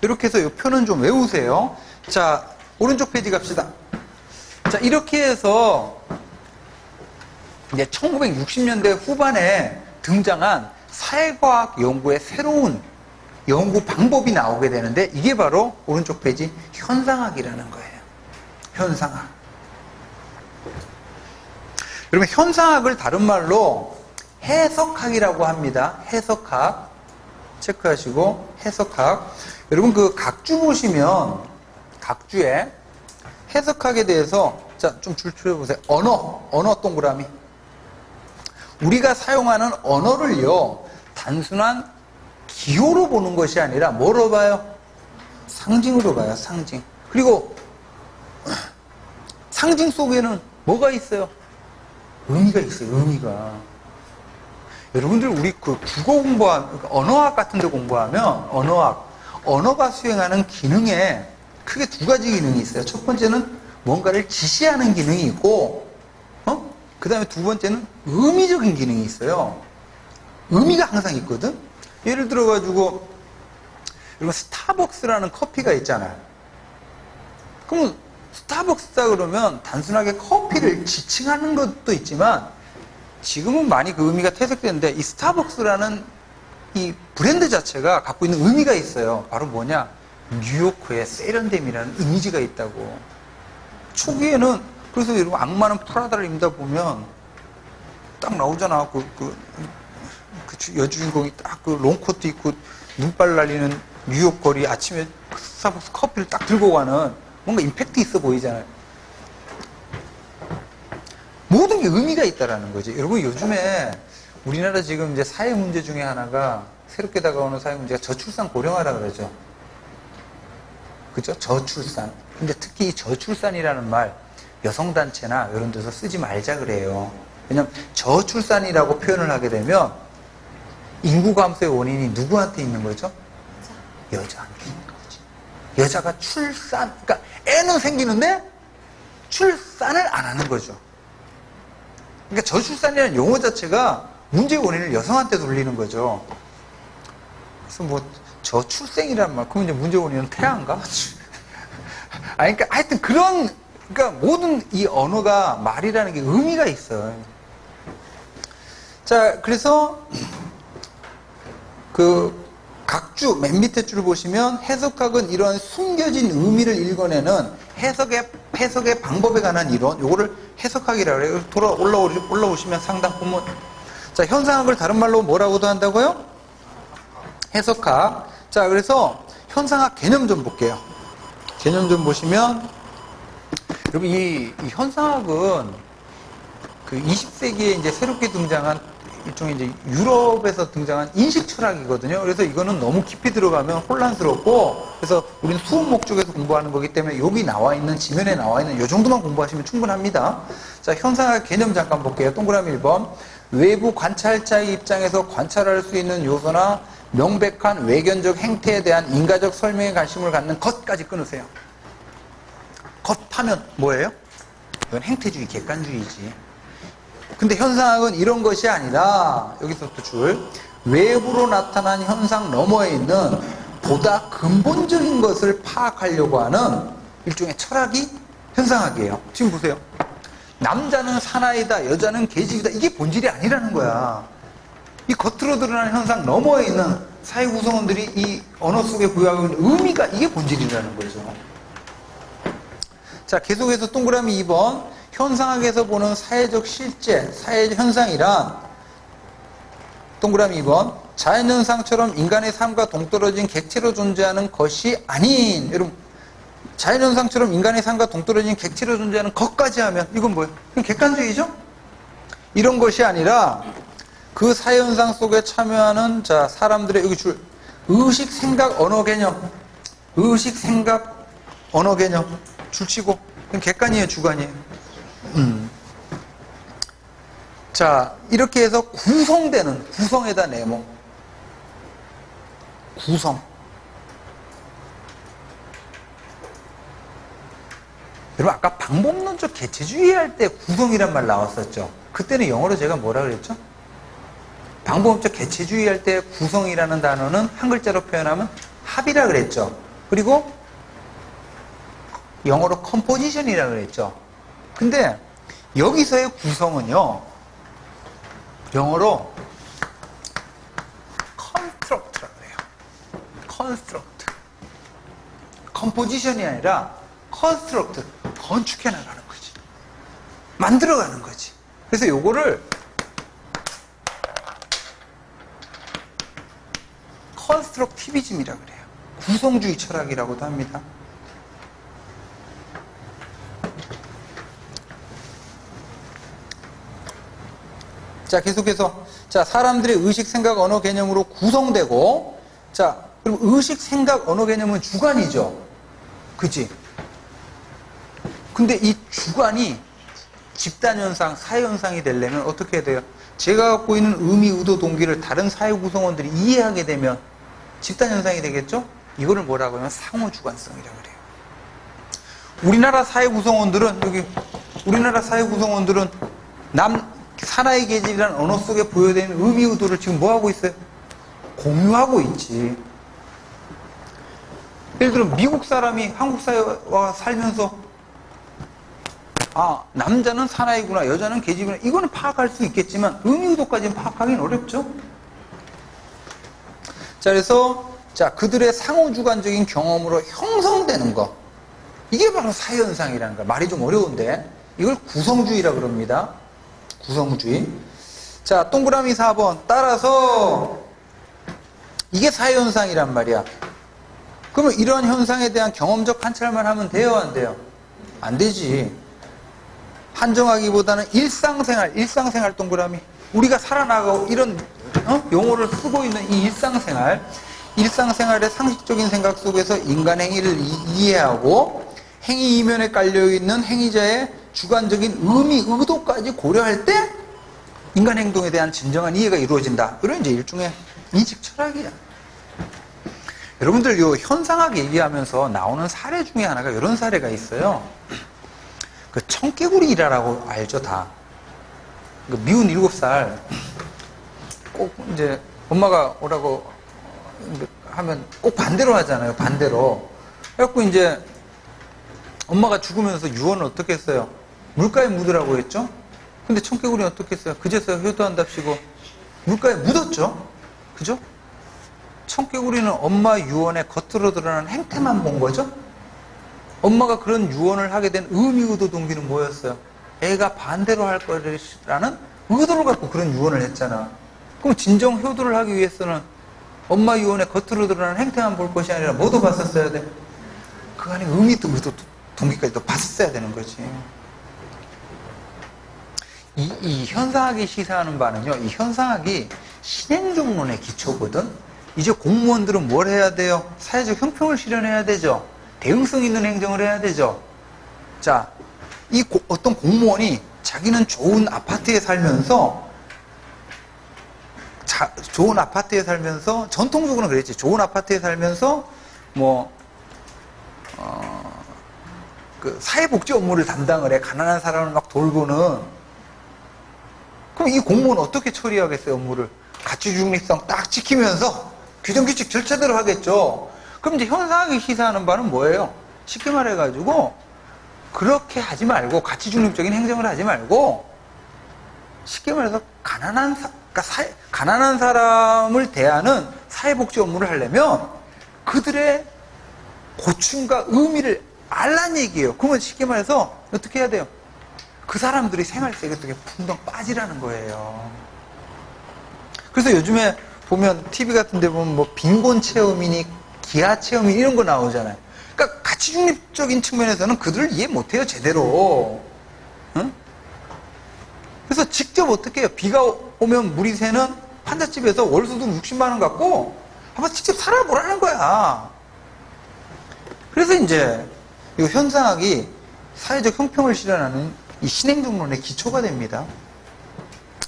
이렇게 해서 이 표는 좀 외우세요. 자, 오른쪽 페이지 갑시다. 자, 이렇게 해서 이제 1960년대 후반에 등장한 사회과학 연구의 새로운 연구 방법이 나오게 되는데, 이게 바로 오른쪽 페이지 현상학이라는 거예요. 현상학. 여러분, 현상학을 다른 말로 해석학이라고 합니다. 해석학. 체크하시고, 해석학. 여러분, 그 각주 보시면, 각주에 해석학에 대해서, 자, 좀 줄쳐보세요. 언어 동그라미. 우리가 사용하는 언어를요, 단순한 기호로 보는 것이 아니라 뭐로 봐요? 상징으로 봐요, 상징. 그리고 상징 속에는 뭐가 있어요? 의미가 있어요, 의미가. 여러분들 우리 그 국어 공부하면, 언어학 같은 데 공부하면 언어가 수행하는 기능에 크게 두 가지 기능이 있어요. 첫 번째는 뭔가를 지시하는 기능이 있고, 그 다음에 두 번째는 의미적인 기능이 있어요. 의미가 항상 있거든? 예를 들어가지고, 여러분, 스타벅스라는 커피가 있잖아요. 그러면 스타벅스다 그러면 단순하게 커피를 지칭하는 것도 있지만, 지금은 많이 그 의미가 퇴색되는데, 이 스타벅스라는 이 브랜드 자체가 갖고 있는 의미가 있어요. 바로 뭐냐? 뉴요크의 세련됨이라는 이미지가 있다고. 초기에는, 그래서 여러분, 악마는 프라다를 입다 보면, 딱 나오잖아. 그 여주인공이 딱 그 롱코트 입고 눈발 날리는 뉴욕 거리, 아침에 스타벅스 커피를 딱 들고 가는 뭔가 임팩트 있어 보이잖아요. 모든 게 의미가 있다라는 거지. 여러분, 요즘에 우리나라 지금 이제 사회 문제 중에 하나가, 새롭게 다가오는 사회 문제가 저출산 고령화라 그러죠. 그죠? 저출산. 근데 특히 이 저출산이라는 말, 여성단체나 이런 데서 쓰지 말자 그래요. 왜냐면 저출산이라고 표현을 하게 되면 인구 감소의 원인이 누구한테 있는 거죠? 여자한테 있는 거지. 여자가 그러니까 애는 생기는데 출산을 안 하는 거죠. 그러니까 저출산이라는 용어 자체가 문제의 원인을 여성한테 돌리는 거죠. 그래서 뭐 저출생이라는 말, 그러면 이제 문제의 원인은 태아인가? 아니, 그러니까 하여튼 그러니까 모든 이 언어가, 말이라는 게 의미가 있어요. 자, 그래서 그 각주 맨 밑에 줄을 보시면, 해석학은 이런 숨겨진 의미를 읽어내는 해석의 방법에 관한 이론, 요거를 해석학이라고 해요. 올라오시면 상당 부분. 자, 현상학을 다른 말로 뭐라고도 한다고요? 해석학. 자, 그래서 현상학 개념 좀 볼게요. 개념 좀 보시면, 여러분, 이 현상학은 그 20세기에 이제 새롭게 등장한 일종의 이제 유럽에서 등장한 인식 철학이거든요. 그래서 이거는 너무 깊이 들어가면 혼란스럽고, 그래서 우리는 수업 목적에서 공부하는 거기 때문에 여기 나와 있는, 지면에 나와 있는 요 정도만 공부하시면 충분합니다. 자, 현상학 개념 잠깐 볼게요. 동그라미 1번. 외부 관찰자의 입장에서 관찰할 수 있는 요소나 명백한 외견적 행태에 대한 인과적 설명에 관심을 갖는 것까지 끊으세요. 겉하면 뭐예요? 이건 행태주의, 객관주의지. 근데 현상학은 이런 것이 아니라, 여기서부터 줄, 외부로 나타난 현상 너머에 있는 보다 근본적인 것을 파악하려고 하는 일종의 철학이 현상학이에요. 지금 보세요. 남자는 사나이다, 여자는 계집이다. 이게 본질이 아니라는 거야. 이 겉으로 드러나는 현상 너머에 있는 사회 구성원들이 이 언어 속에 부여하고 있는 의미가 이게 본질이라는 거죠. 자, 계속해서 동그라미 2번. 현상학에서 보는 사회적 실제, 사회적 현상이란 동그라미 2번. 자연현상처럼 인간의 삶과 동떨어진 객체로 존재하는 것이 아닌, 여러분, 자연현상처럼 인간의 삶과 동떨어진 객체로 존재하는 것까지 하면 이건 뭐예요? 그럼 객관주의죠? 이런 것이 아니라 그 사회현상 속에 참여하는 자 사람들의 여기 줄 의식, 생각, 언어 개념, 의식, 생각, 언어 개념 줄치고 그럼 객관이에요, 주관이에요? 자, 이렇게 해서 구성되는 구성에다 네모 구성. 여러분 아까 방법론적 개체주의 할 때 구성이란 말 나왔었죠. 그때는 영어로 제가 뭐라 그랬죠? 방법론적 개체주의 할 때 구성이라는 단어는 한 글자로 표현하면 합이라 그랬죠. 그리고 영어로 컴포지션이라 그랬죠. 근데 여기서의 구성은요, 영어로 construct라고 그래요. construct. 컴포지션이 아니라 construct. 건축해 나가는 거지. 만들어가는 거지. 그래서 요거를 컨스트럭티비즘이라고 그래요. 구성주의 철학이라고도 합니다. 자, 계속해서 자, 사람들의 의식, 생각, 언어 개념으로 구성되고, 자, 그럼 의식, 생각, 언어 개념은 주관이죠. 그치? 근데 이 주관이 집단현상, 사회현상이 되려면 어떻게 해야 돼요? 제가 갖고 있는 의미, 의도, 동기를 다른 사회 구성원들이 이해하게 되면 집단현상이 되겠죠? 이거를 뭐라고 하면 상호주관성이라고 그래요. 우리나라 사회 구성원들은, 여기, 우리나라 사회 구성원들은 사나이 계집이라는 언어 속에 부여되는 의미, 의도를 지금 뭐 하고 있어요? 공유하고 있지. 예를 들어, 미국 사람이 한국 사회와 살면서 아, 남자는 사나이구나, 여자는 계집이구나, 이거는 파악할 수 있겠지만 의미, 의도까지는 파악하기는 어렵죠. 자, 그래서 자, 그들의 상호주관적인 경험으로 형성되는 것, 이게 바로 사회현상이라는 거야. 말이 좀 어려운데 이걸 구성주의라고 그럽니다. 구성주의. 자, 동그라미 4번. 따라서 이게 사회현상이란 말이야. 그러면 이런 현상에 대한 경험적 관찰만 하면 돼요, 안 돼요? 안 되지. 한정하기보다는 일상생활 동그라미. 우리가 살아나가고 이런 용어를 쓰고 있는 이 일상생활의 상식적인 생각 속에서 인간 행위를 이해하고 행위 이면에 깔려있는 행위자의 주관적인 의미, 의도까지 고려할 때 인간 행동에 대한 진정한 이해가 이루어진다. 이런 이제 일종의 인식 철학이야. 여러분들 요 현상학 얘기하면서 나오는 사례 중에 하나가 이런 사례가 있어요. 그 청개구리 일화라고 알죠, 다. 그 미운 7살 꼭 이제 엄마가 오라고 하면 꼭 반대로 하잖아요. 반대로. 그래갖고 이제 엄마가 죽으면서 유언을 어떻게 했어요? 물가에 묻으라고 했죠? 근데 청개구리는 어떻게 했어요? 그제서야 효도한답시고 물가에 묻었죠? 그죠? 청개구리는 엄마 유언의 겉으로 드러나는 행태만 본 거죠? 엄마가 그런 유언을 하게 된 의미, 의도, 동기는 뭐였어요? 애가 반대로 할 거라는 의도를 갖고 그런 유언을 했잖아. 그럼 진정 효도를 하기 위해서는 엄마 유언의 겉으로 드러나는 행태만 볼 것이 아니라 뭐도 봤었어야 돼? 그 안에 의미도, 의도, 동기까지도 봤었어야 되는 거지. 이 현상학이 시사하는 바는요, 이 현상학이 신행정론의 기초거든? 이제 공무원들은 뭘 해야 돼요? 사회적 형평을 실현해야 되죠. 대응성 있는 행정을 해야 되죠. 자, 어떤 공무원이 자기는 좋은 아파트에 살면서 전통적으로는 그랬지. 좋은 아파트에 살면서 그 사회복지 업무를 담당을 해. 가난한 사람을 막 돌보는. 그럼 이 공무원은 어떻게 처리하겠어요, 업무를? 가치 중립성 딱 지키면서 규정규칙 절차대로 하겠죠. 그럼 이제 현상학이 시사하는 바는 뭐예요? 쉽게 말해가지고 그렇게 하지 말고 가치 중립적인 행정을 하지 말고 쉽게 말해서 가난한 사람을 대하는 사회복지 업무를 하려면 그들의 고충과 의미를 알란 얘기예요. 그러면 쉽게 말해서 어떻게 해야 돼요? 그 사람들이 생활세계 어떻게 풍덩 빠지라는 거예요. 그래서 요즘에 보면 TV 같은 데 보면 뭐 빈곤 체험이니 기하 체험이니 이런 거 나오잖아요. 그러니까 가치 중립적인 측면에서는 그들을 이해 못해요, 제대로. 응? 그래서 직접 어떻게 해요? 비가 오면 물이 새는 환자집에서 월수도 60만 원 갖고 한번 직접 살아보라는 거야. 그래서 이제 이 현상학이 사회적 형평을 실현하는 이 신행정론의 기초가 됩니다.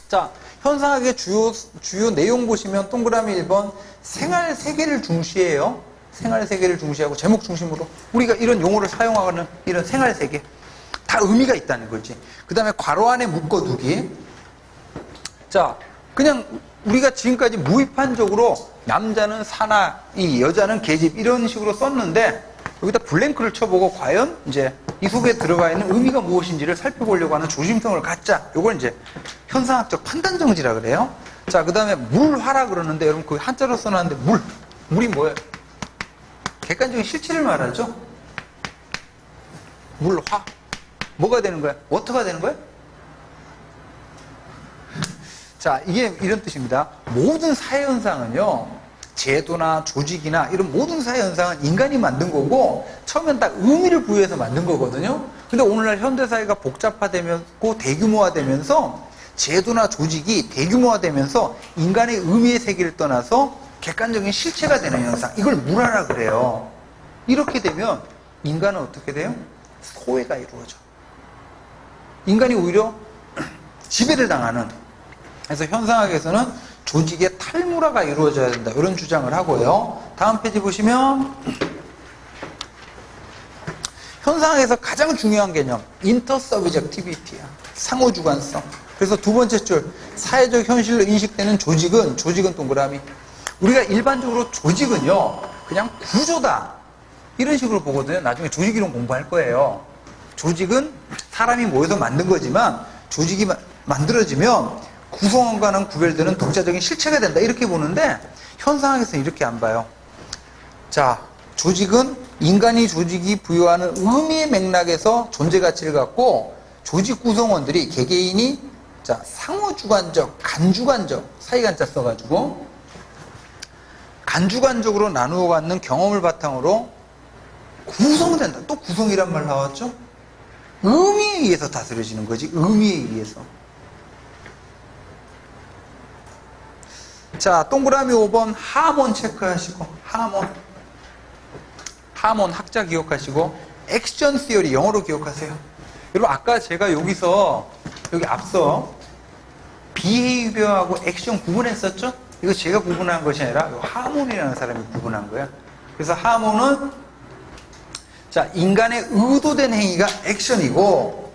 자, 현상학의 주요 내용 보시면 동그라미 1번 생활세계를 중시해요. 생활세계를 중시하고 제목 중심으로 우리가 이런 용어를 사용하는 이런 생활세계 다 의미가 있다는 거지. 그 다음에 괄호 안에 묶어두기. 자, 그냥 우리가 지금까지 무의판적으로 남자는 사나이, 여자는 계집 이런 식으로 썼는데 여기다 블랭크를 쳐보고 과연 이제 이 속에 들어가 있는 의미가 무엇인지를 살펴보려고 하는 조심성을 갖자. 요걸 이제 현상학적 판단정지라 그래요. 자, 그 다음에 물화라 그러는데 여러분 그 한자로 써놨는데 물이 뭐예요? 객관적인 실체를 말하죠. 물화. 뭐가 되는 거야? 워터가 되는 거야? 자, 이게 이런 뜻입니다. 모든 사회현상은요, 제도나 조직이나 이런 모든 사회현상은 인간이 만든 거고, 처음엔 딱 의미를 부여해서 만든 거거든요. 근데 오늘날 현대사회가 복잡화되고 대규모화되면서, 제도나 조직이 대규모화되면서 인간의 의미의 세계를 떠나서 객관적인 실체가 되는 현상. 이걸 물화라 그래요. 이렇게 되면 인간은 어떻게 돼요? 소외가 이루어져. 인간이 오히려 지배를 당하는. 그래서 현상학에서는 조직의 탈물화가 이루어져야 된다. 이런 주장을 하고요. 다음 페이지 보시면 현상학에서 가장 중요한 개념 인터서브젝티비티야. 상호주관성. 그래서 두 번째 줄 사회적 현실로 인식되는 조직은 동그라미. 우리가 일반적으로 조직은요 그냥 구조다 이런 식으로 보거든요. 나중에 조직이론 공부할 거예요. 조직은 사람이 모여서 만든 거지만 조직이 만들어지면 구성원과는 구별되는 독자적인 실체가 된다 이렇게 보는데 현상학에서는 이렇게 안 봐요. 자, 조직은 인간이 조직이 부여하는 의미의 맥락에서 존재 가치를 갖고 조직 구성원들이 개개인이 자 상호주관적, 간주관적 사이간자 써가지고 간주관적으로 나누어 갖는 경험을 바탕으로 구성된다. 또 구성이란 말 나왔죠? 의미에 의해서 다스려지는 거지. 의미에 의해서. 자, 동그라미 5번 하몬 체크하시고 하몬 학자 기억하시고 액션 시어리 영어로 기억하세요. 여러분 아까 제가 여기서 여기 앞서 비헤이비어하고 액션 구분했었죠? 이거 제가 구분한 것이 아니라 하몬이라는 사람이 구분한 거야. 그래서 하몬은 자 인간의 의도된 행위가 액션이고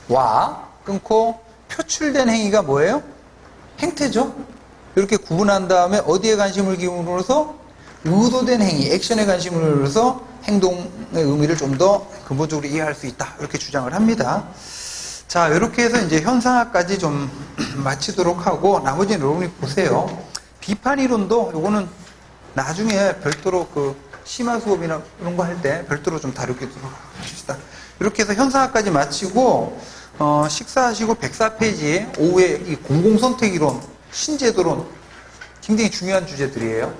와 끊고 표출된 행위가 뭐예요? 행태죠. 이렇게 구분한 다음에 어디에 관심을 기울여서 의도된 행위, 액션에 관심을 기울여서 행동의 의미를 좀 더 근본적으로 이해할 수 있다. 이렇게 주장을 합니다. 자, 이렇게 해서 이제 현상학까지 좀 마치도록 하고 나머지는 여러분이 보세요. 비판 이론도 요거는 나중에 별도로 그 심화 수업이나 이런 거 할 때 별도로 좀 다루도록 합시다. 이렇게 해서 현상학까지 마치고 식사하시고 104페이지 오후에 이 공공선택 이론, 신제도론 굉장히 중요한 주제들이에요.